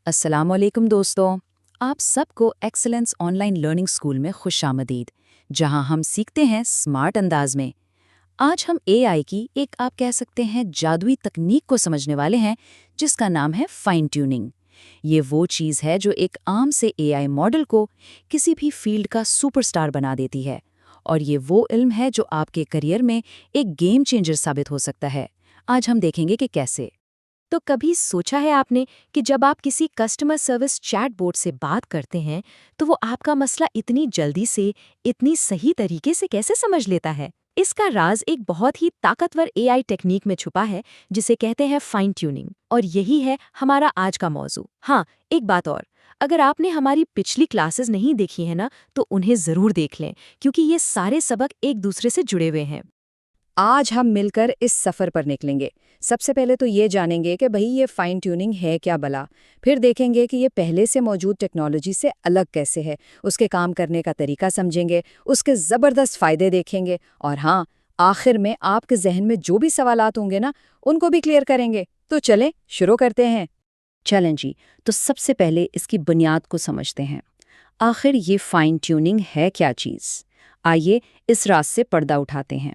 السلام علیکم دوستوں، آپ سب کو excellence on line learning school میں خوش آمدید، جہاں ہم سیکھتے ہیں سمارٹ انداز میں۔ آج ہم اے آئی کی ایک آپ کہہ سکتے ہیں جادوئی تکنیک کو سمجھنے والے ہیں، جس کا نام ہے فائن ٹیوننگ۔ یہ وہ چیز ہے جو ایک عام سے اے آئی ماڈل کو کسی بھی فیلڈ کا سپر سٹار بنا دیتی ہے، اور یہ وہ علم ہے جو آپ کے کریئر میں ایک گیم چینجر ثابت ہو سکتا ہے۔ آج ہم دیکھیں گے کہ کیسے۔ تو کبھی سوچا ہے آپ نے کہ جب آپ کسی کسٹمر سروس چیٹ بوٹ سے بات کرتے ہیں تو وہ آپ کا مسئلہ اتنی جلدی سے، اتنی صحیح طریقے سے کیسے سمجھ لیتا ہے؟ اس کا راز ایک بہت ہی طاقتور اے آئی ٹیکنیک میں چھپا ہے، جسے کہتے ہیں فائن ٹیوننگ، اور یہی ہے ہمارا آج کا موضوع۔ ہاں، ایک بات اور، اگر آپ نے ہماری پچھلی کلاسز نہیں دیکھی ہیں نا، تو انہیں ضرور دیکھ لیں، کیونکہ یہ سارے سبق ایک دوسرے سے جڑے ہوئے ہیں۔ آج ہم مل کر اس سفر پر نکلیں گے۔ سب سے پہلے تو یہ جانیں گے کہ بھئی یہ فائن ٹیوننگ ہے کیا بلا، پھر دیکھیں گے کہ یہ پہلے سے موجود ٹیکنالوجی سے الگ کیسے ہے، اس کے کام کرنے کا طریقہ سمجھیں گے، اس کے زبردست فائدے دیکھیں گے، اور ہاں، آخر میں آپ کے ذہن میں جو بھی سوالات ہوں گے نا، ان کو بھی کلیئر کریں گے۔ تو چلیں شروع کرتے ہیں۔ چلیں جی، تو سب سے پہلے اس کی بنیاد کو سمجھتے ہیں۔ آخر یہ فائن ٹیوننگ ہے کیا چیز؟ آئیے اس راز سے پردہ اٹھاتے ہیں۔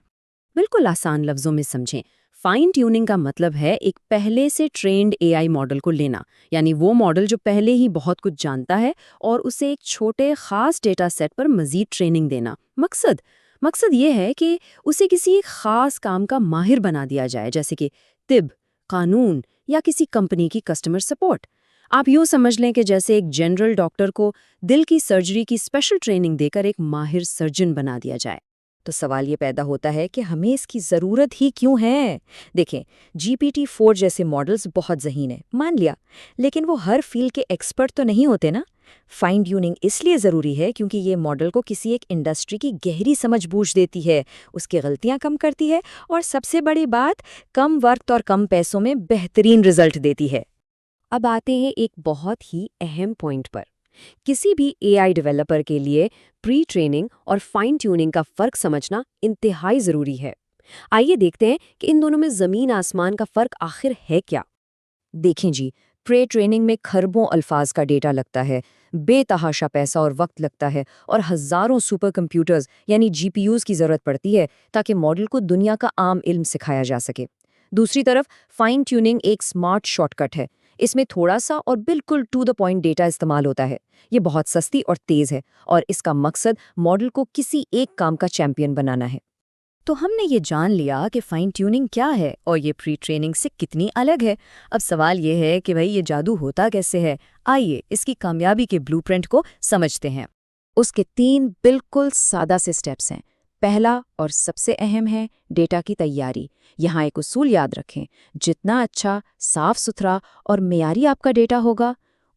بالکل آسان لفظوں میں سمجھیں، فائن ٹیوننگ کا مطلب ہے ایک پہلے سے ٹرینڈ اے آئی ماڈل کو لینا، یعنی وہ ماڈل جو پہلے ہی بہت کچھ جانتا ہے، اور اسے ایک چھوٹے خاص ڈیٹا سیٹ پر مزید ٹریننگ دینا۔ مقصد یہ ہے کہ اسے کسی ایک خاص کام کا ماہر بنا دیا جائے، جیسے کہ طب، قانون یا کسی کمپنی کی کسٹمر سپورٹ۔ آپ یوں سمجھ لیں کہ جیسے ایک جنرل ڈاکٹر کو دل کی سرجری کی اسپیشل ٹریننگ دے کر ایک ماہر سرجن بنا دیا جائے۔ تو سوال یہ پیدا ہوتا ہے کہ ہمیں اس کی ضرورت ہی کیوں ہے؟ دیکھیں، GPT-4 جیسے ماڈلز بہت ذہین ہیں، مان لیا، لیکن وہ ہر فیلڈ کے ایکسپرٹ تو نہیں ہوتے نا۔ فائن ٹیوننگ اس لیے ضروری ہے کیونکہ یہ ماڈل کو کسی ایک انڈسٹری کی گہری سمجھ بوجھ دیتی ہے، اس کی غلطیاں کم کرتی ہے، اور سب سے بڑی بات، کم وقت اور کم پیسوں میں بہترین رزلٹ دیتی ہے۔ اب آتے ہیں ایک بہت ہی اہم پوائنٹ پر۔ کسی بھی اے آئی ڈیولپر کے لیے پری ٹریننگ اور فائن ٹیوننگ کا فرق سمجھنا انتہائی ضروری ہے۔ آئیے دیکھتے ہیں کہ ان دونوں میں زمین آسمان کا فرق آخر ہے کیا۔ دیکھیں جی، پری ٹریننگ میں کھربوں الفاظ کا ڈیٹا لگتا ہے، بے تحاشا پیسہ اور وقت لگتا ہے، اور ہزاروں سپر کمپیوٹرز یعنی جی پی یوز کی ضرورت پڑتی ہے تاکہ ماڈل کو دنیا کا عام علم سکھایا جا سکے۔ دوسری طرف فائن ٹیوننگ ایک سمارٹ شارٹ کٹ ہے۔ اس میں تھوڑا سا اور بالکل ٹو دا پوائنٹ ڈیٹا استعمال ہوتا ہے۔ یہ بہت سستی اور تیز ہے، اور اس کا مقصد ماڈل کو کسی ایک کام کا چیمپئن بنانا ہے۔ تو ہم نے یہ جان لیا کہ فائن ٹیوننگ کیا ہے اور یہ پری ٹریننگ سے کتنی الگ ہے۔ اب سوال یہ ہے کہ بھئی یہ جادو ہوتا کیسے ہے؟ آئیے اس کی کامیابی کے بلو پرنٹ کو سمجھتے ہیں۔ اس کے 3 بالکل سادہ سے سٹیپس ہیں۔ پہلا اور سب سے اہم ہے ڈیٹا کی تیاری۔ یہاں ایک اصول یاد رکھیں، جتنا اچھا، صاف ستھرا اور معیاری آپ کا ڈیٹا ہوگا،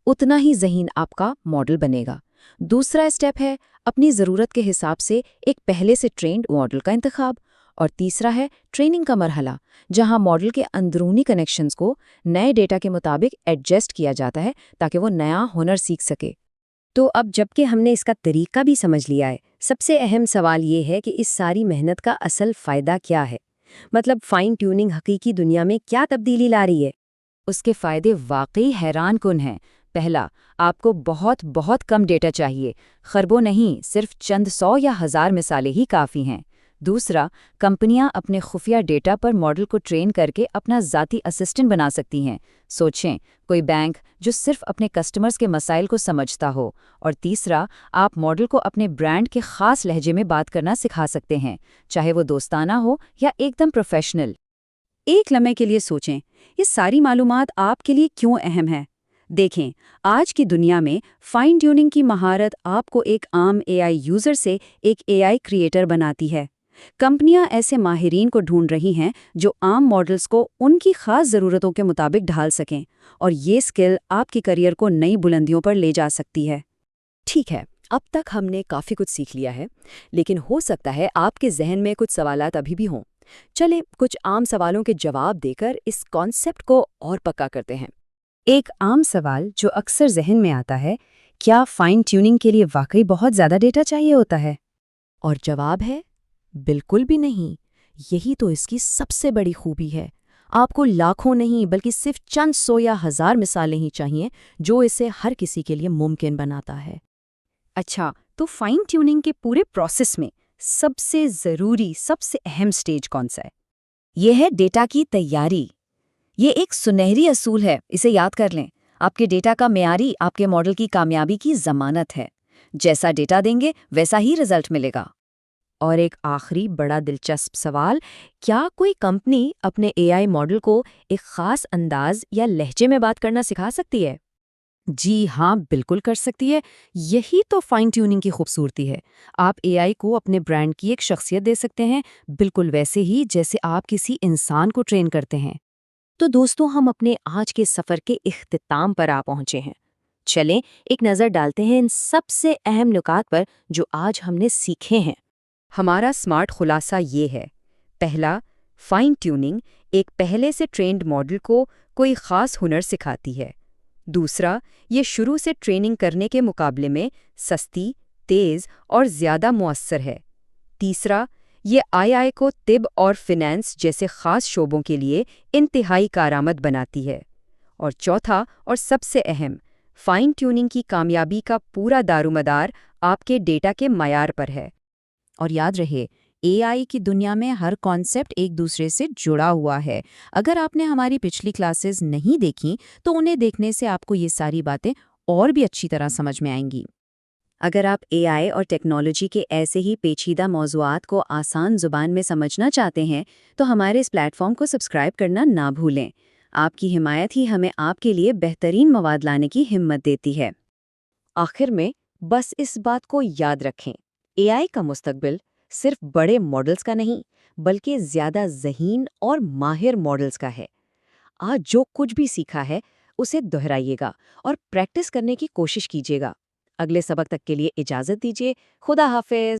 اتنا ہی ذہین آپ کا ماڈل بنے گا۔ دوسرا اسٹیپ ہے اپنی ضرورت کے حساب سے ایک پہلے سے ٹرینڈ ماڈل کا انتخاب۔ اور تیسرا ہے ٹریننگ کا مرحلہ، جہاں ماڈل کے اندرونی کنیکشنز کو نئے ڈیٹا کے مطابق ایڈجسٹ کیا جاتا ہے تاکہ وہ نیا ہنر سیکھ سکے۔ تو اب جب کہ ہم نے اس کا طریقہ بھی سمجھ لیا ہے، سب سے اہم سوال یہ ہے کہ اس ساری محنت کا اصل فائدہ کیا ہے؟ مطلب فائن ٹیوننگ حقیقی دنیا میں کیا تبدیلی لا رہی ہے؟ اس کے فائدے واقعی حیران کن ہیں۔ پہلا، آپ کو بہت کم ڈیٹا چاہیے، خربوں نہیں، صرف چند 100 یا 1000 مثالیں ہی کافی ہیں۔ دوسرا، کمپنیاں اپنے خفیہ ڈیٹا پر ماڈل کو ٹرین کر کے اپنا ذاتی اسسٹنٹ بنا سکتی ہیں۔ سوچیں، کوئی بینک جو صرف اپنے کسٹمرز کے مسائل کو سمجھتا ہو۔ اور تیسرا، آپ ماڈل کو اپنے برانڈ کے خاص لہجے میں بات کرنا سکھا سکتے ہیں، چاہے وہ دوستانہ ہو یا ایک دم پروفیشنل۔ ایک لمحے کے لیے سوچیں، یہ ساری معلومات آپ کے لیے کیوں اہم ہے؟ دیکھیں، آج کی دنیا میں فائن ٹیوننگ کی مہارت آپ کو ایک عام اے آئی یوزر سے ایک اے آئی کریٹر بناتی ہے۔ کمپنیاں ایسے ماہرین کو ڈھونڈ رہی ہیں جو عام ماڈلز کو ان کی خاص ضرورتوں کے مطابق ڈھال سکیں، اور یہ سکل آپ کے کریئر کو نئی بلندیوں پر لے جا سکتی ہے۔ ٹھیک ہے، اب تک ہم نے کافی کچھ سیکھ لیا ہے، لیکن ہو سکتا ہے آپ کے ذہن میں کچھ سوالات ابھی بھی ہوں۔ چلیں کچھ عام سوالوں کے جواب دے کر اس کانسیپٹ کو اور پکا کرتے ہیں۔ ایک عام سوال جو اکثر ذہن میں آتا ہے، کیا فائن ٹیوننگ کے لیے واقعی بہت زیادہ ڈیٹا چاہیے ہوتا ہے؟ اور جواب ہے بالکل بھی نہیں۔ یہی تو اس کی سب سے بڑی خوبی ہے۔ آپ کو لاکھوں نہیں بلکہ صرف چند سو یا ہزار مثالیں ہی چاہیے جو اسے ہر کسی کے لیے ممکن بناتا ہے۔ اچھا، تو فائن ٹیوننگ کے پورے پروسیس میں سب سے ضروری، سب سے اہم سٹیج کون سا ہے؟ یہ ہے ڈیٹا کی تیاری۔ یہ ایک سنہری اصول ہے، اسے یاد کر لیں۔ آپ کے ڈیٹا کا معیاری آپ کے ماڈل کی کامیابی کی ضمانت ہے۔ جیسا ڈیٹا دیں گے ویسا ہی رزلٹ ملے گا۔ اور ایک آخری بڑا دلچسپ سوال، کیا کوئی کمپنی اپنے اے آئی ماڈل کو ایک خاص انداز یا لہجے میں بات کرنا سکھا سکتی ہے؟ جی ہاں، بالکل کر سکتی ہے۔ یہی تو فائن ٹیوننگ کی خوبصورتی ہے۔ آپ اے آئی کو اپنے برانڈ کی ایک شخصیت دے سکتے ہیں، بالکل ویسے ہی جیسے آپ کسی انسان کو ٹرین کرتے ہیں۔ تو دوستو، ہم اپنے آج کے سفر کے اختتام پر آ پہنچے ہیں۔ چلیں ایک نظر ڈالتے ہیں ان سب سے اہم نکات پر جو آج ہم نے سیکھے ہیں۔ ہمارا سمارٹ خلاصہ یہ ہے: پہلا، فائن ٹیوننگ ایک پہلے سے ٹرینڈ ماڈل کو کوئی خاص ہنر سکھاتی ہے۔ دوسرا، یہ شروع سے ٹریننگ کرنے کے مقابلے میں سستی، تیز اور زیادہ مؤثر ہے۔ تیسرا، یہ آئی کو طب اور فنانس جیسے خاص شعبوں کے لیے انتہائی کارآمد بناتی ہے۔ اور چوتھا اور سب سے اہم، فائن ٹیوننگ کی کامیابی کا پورا دارومدار آپ کے ڈیٹا کے معیار پر ہے۔ اور یاد رہے، اے آئی کی دنیا میں ہر کانسیپٹ ایک دوسرے سے جڑا ہوا ہے۔ اگر آپ نے ہماری پچھلی کلاسز نہیں دیکھیں تو انہیں دیکھنے سے آپ کو یہ ساری باتیں اور بھی اچھی طرح سمجھ میں آئیں گی۔ اگر آپ اے آئی اور ٹیکنالوجی کے ایسے ہی پیچیدہ موضوعات کو آسان زبان میں سمجھنا چاہتے ہیں تو ہمارے اس پلیٹ فارم کو سبسکرائب کرنا نہ بھولیں۔ آپ کی حمایت ہی ہمیں آپ کے لیے بہترین مواد لانے کی ہمت دیتی ہے۔ آخر میں بس اس بات کو یاد رکھیں، اے آئی کا مستقبل صرف بڑے ماڈلز کا نہیں بلکہ زیادہ ذہین اور ماہر ماڈلز کا ہے۔ آج جو کچھ بھی سیکھا ہے اسے دہرائیے گا اور پریکٹس کرنے کی کوشش کیجیے گا۔ اگلے سبق تک کے لیے اجازت دیجیے۔ خدا حافظ۔